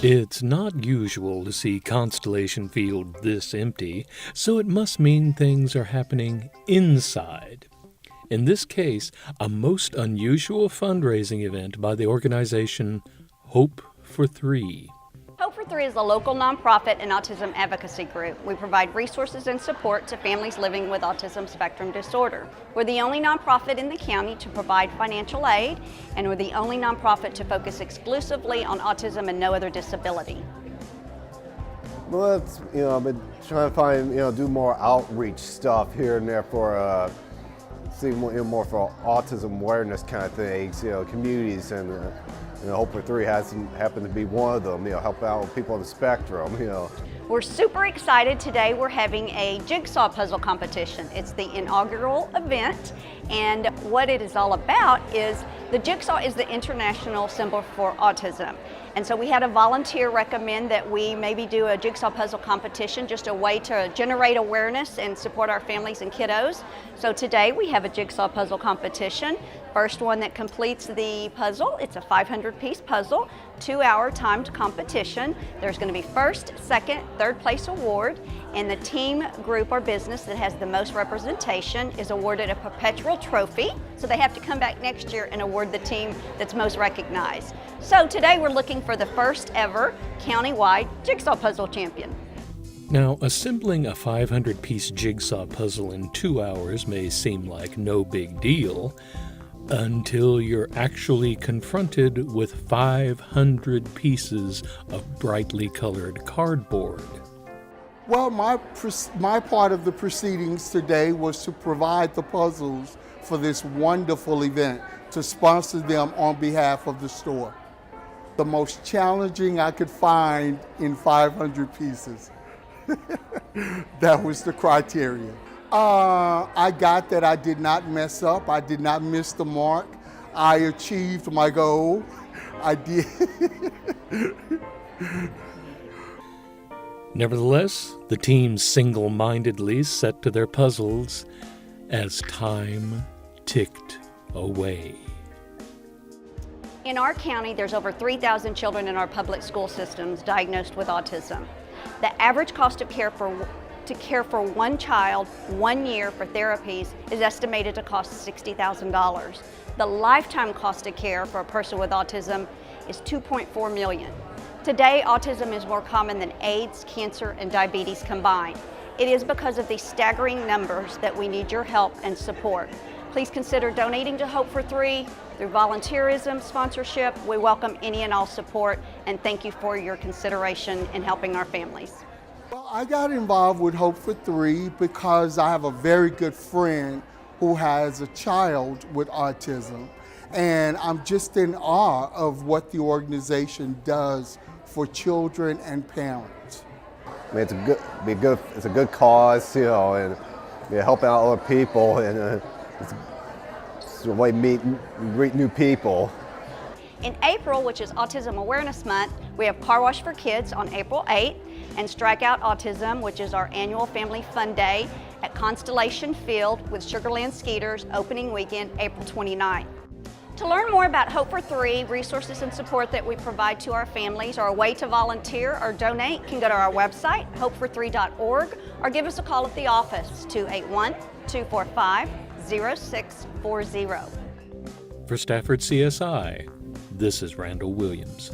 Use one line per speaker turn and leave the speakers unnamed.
It's not usual to see Constellation Field this empty, so it must mean things are happening inside. In this case, a most unusual fundraising event by the organization Hope for Three.
Hope for Three is a local nonprofit and autism advocacy group. We provide resources and support to families living with autism spectrum disorder. We're the only nonprofit in the county to provide financial aid, and we're the only nonprofit to focus exclusively on autism and no other disability.
Well, I've been trying to find, do more outreach stuff here and there for, see more for autism awareness kind of things, communities, and Hope for Three happened to be one of them, help out with people on the spectrum,
We're super excited. Today we're having a jigsaw puzzle competition. It's the inaugural event, and what it is all about is the jigsaw is the international symbol for autism. And so we had a volunteer recommend that we maybe do a jigsaw puzzle competition, just a way to generate awareness and support our families and kiddos. So today we have a jigsaw puzzle competition. First one that completes the puzzle, it's a 500-piece puzzle, 2-hour timed competition. There's going to be first, second, third place award, and the team, group, or business that has the most representation is awarded a perpetual trophy. So they have to come back next year and award the team that's most recognized. So today we're looking for the first ever countywide jigsaw puzzle champion.
Now, assembling a 500-piece jigsaw puzzle in 2 hours may seem like no big deal, until you're actually confronted with 500 pieces of brightly colored cardboard.
Well, my part of the proceedings today was to provide the puzzles for this wonderful event, to sponsor them on behalf of the store. The most challenging I could find in 500 pieces. That was the criteria. I got that I did not mess up. I did not miss the mark. I achieved my goal. I did.
Nevertheless, the team single-mindedly set to their puzzles as time ticked away.
In our county, there's over 3,000 children in our public school systems diagnosed with autism. The average cost of care for one child 1 year for therapies is estimated to cost $60,000. The lifetime cost of care for a person with autism is $2.4 million. Today, autism is more common than AIDS, cancer, and diabetes combined. It is because of these staggering numbers that we need your help and support. Please consider donating to Hope for Three through volunteerism, sponsorship. We welcome any and all support, and thank you for your consideration in helping our families.
Well, I got involved with Hope for Three because I have a very good friend who has a child with autism, and I'm just in awe of what the organization does for children and parents.
I mean, it's a good cause, and helping out other people, and it's a way to meet new people.
In April, which is Autism Awareness Month, we have Car Wash for Kids on April 8th, and Strike Out Autism, which is our annual Family Fun Day at Constellation Field with Sugarland Skeeters opening weekend, April 29th. To learn more about Hope for Three, resources and support that we provide to our families, or a way to volunteer or donate, can go to our website, hopefor3.org, or give us a call at the office, 281-245-0640.
For Stafford CSI, this is Randall Williams.